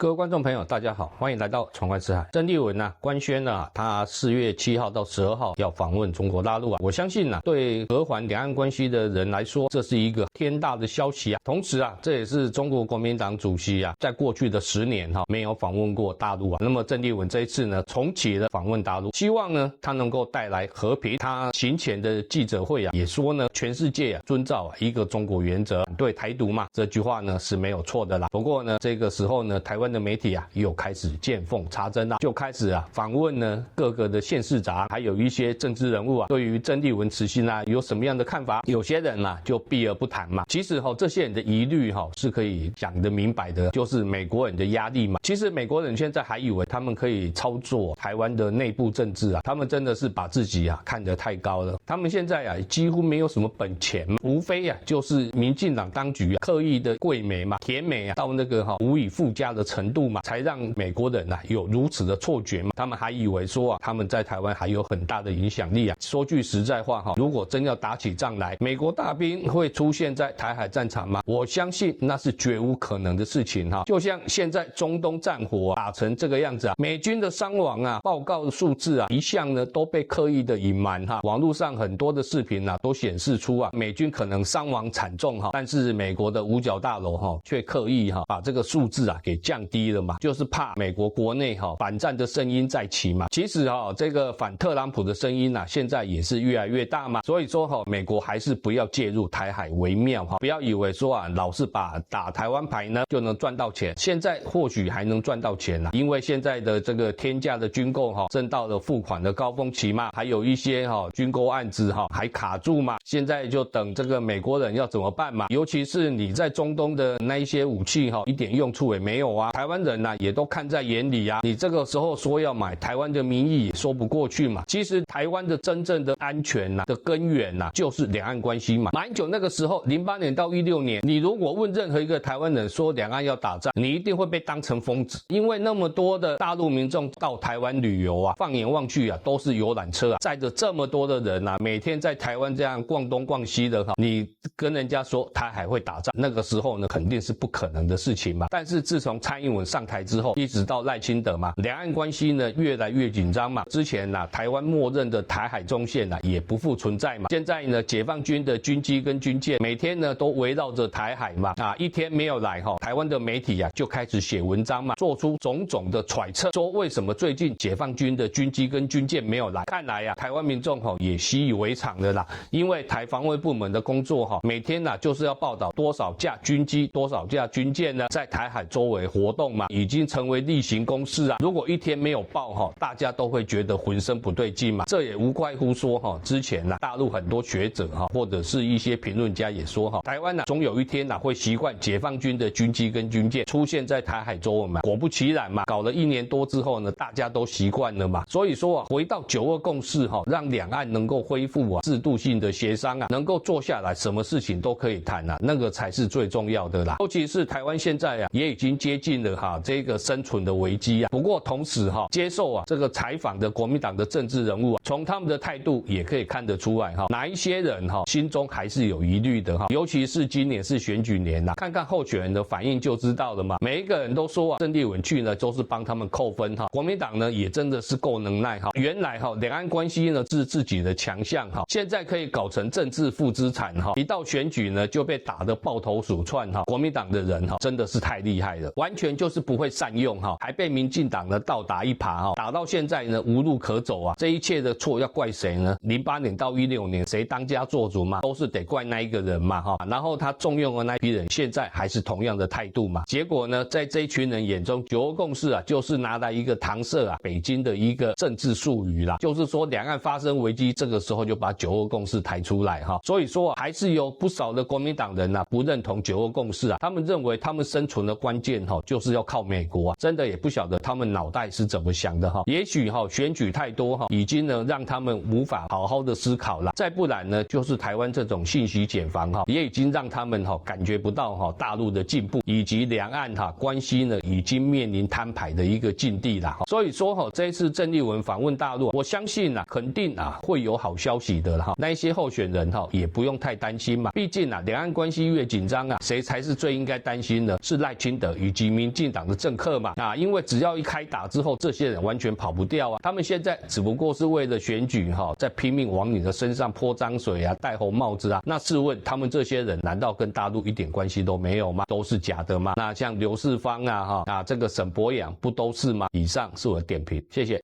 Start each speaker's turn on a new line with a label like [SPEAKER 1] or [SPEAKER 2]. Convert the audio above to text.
[SPEAKER 1] 各位观众朋友，大家好，欢迎来到闯关四海。郑丽文官宣他4月7号到12号要访问中国大陆我相信对和缓两岸关系的人来说，这是一个天大的消息同时这也是中国国民党主席在过去的10年没有访问过大陆那么郑丽文这一次重启了访问大陆，希望他能够带来和平。他行前的记者会也说全世界遵照一个中国原则，反对台独嘛，这句话是没有错的啦。不过这个时候台湾的媒体又开始见缝插针就开始访问各个的县市长，还有一些政治人物对于郑丽文此行有什么样的看法？有些人就避而不谈嘛。其实这些人的疑虑是可以讲得明白的，就是美国人的压力嘛。其实美国人现在还以为他们可以操作台湾的内部政治他们真的是把自己看得太高了。他们现在几乎没有什么本钱嘛，无非就是民进党当局刻意的贵美嘛、甜美到那个无以复加的程度嘛，才让美国人有如此的错觉嘛。他们还以为说他们在台湾还有很大的影响力说句实在话如果真要打起仗来，美国大兵会出现在台海战场吗？我相信那是绝无可能的事情就像现在中东战火打成这个样子美军的伤亡报告的数字一向都被刻意的隐瞒网络上很多的视频都显示出美军可能伤亡惨重但是美国的五角大楼却刻意把这个数字给降低了嘛，就是怕美国国内反战的声音再起嘛。其实这个反特朗普的声音现在也是越来越大嘛，所以说美国还是不要介入台海为妙不要以为说老是把打台湾牌就能赚到钱，现在或许还能赚到钱因为现在的这个天价的军购正到了付款的高峰期嘛，还有一些军购案子还卡住嘛，现在就等这个美国人要怎么办嘛。尤其是你在中东的那一些武器一点用处也没有台湾人也都看在眼里你这个时候说要买台湾的民意也说不过去嘛。其实台湾的真正的安全的根源就是两岸关系嘛。马英九那个时候08年到16年，你如果问任何一个台湾人说两岸要打仗，你一定会被当成疯子，因为那么多的大陆民众到台湾旅游放眼望去都是游览车载着这么多的人每天在台湾这样逛东逛西的你跟人家说台海会打仗，那个时候肯定是不可能的事情嘛。但是自从蔡英文上台之后，一直到赖清德嘛，两岸关系越来越紧张嘛。之前台湾默认的台海中线也不复存在嘛。现在解放军的军机跟军舰每天都围绕着台海嘛一天没有来台湾的媒体就开始写文章嘛，做出种种的揣测，说为什么最近解放军的军机跟军舰没有来。看来台湾民众也习以为常了啦，因为台防卫部门的工作每天就是要报道多少架军机多少架军舰在台海周围活动嘛，已经成为例行公事如果一天没有报大家都会觉得浑身不对劲嘛。这也无怪乎说之前大陆很多学者或者是一些评论家也说台湾总有一天会习惯解放军的军机跟军舰出现在台海周围嘛。果不其然嘛，搞了1年多之后大家都习惯了嘛。所以说回到9·2共识让两岸能够恢复制度性的协商能够坐下来什么事情都可以谈那个才是最重要的啦。尤其是台湾现在也已经接近了这个生存的危机不过同时接受这个采访的国民党的政治人物从他们的态度也可以看得出来哪一些人心中还是有疑虑的尤其是今年是选举年看看候选人的反应就知道了嘛。每一个人都说郑丽文去都是帮他们扣分国民党也真的是够能耐原来两岸关系是自己的强项现在可以搞成政治负资产一到选举就被打得抱头鼠窜国民党的人真的是太厉害了，完全就是不会善用还被民进党倒打一耙打到现在无路可走这一切的错要怪谁呢？08年到16年谁当家做主嘛，都是得怪那一个人嘛然后他重用的那批人现在还是同样的态度嘛。结果在这一群人眼中9·2共识就是拿来一个搪塞北京的一个政治术语啦，就是说两岸发生危机，这个时候就把9·2共识抬出来所以说还是有不少的国民党人不认同9·2共识他们认为他们生存的关键就是要靠美国真的也不晓得他们脑袋是怎么想的也许选举太多已经让他们无法好好的思考了，再不然就是台湾这种信息茧房也已经让他们感觉不到大陆的进步，以及两岸关系呢已经面临摊牌的一个境地啦。所以说这一次郑丽文访问大陆，我相信肯定会有好消息的啦。那一些候选人也不用太担心嘛，毕竟两岸关系越紧张谁才是最应该担心的？是赖清德以及民进党的政客嘛。因为只要一开打之后，这些人完全跑不掉他们现在只不过是为了选举在拼命往你的身上泼脏水戴红帽子那试问他们这些人难道跟大陆一点关系都没有吗？都是假的吗？那像刘世芳这个沈伯洋不都是吗？以上是我的点评，谢谢。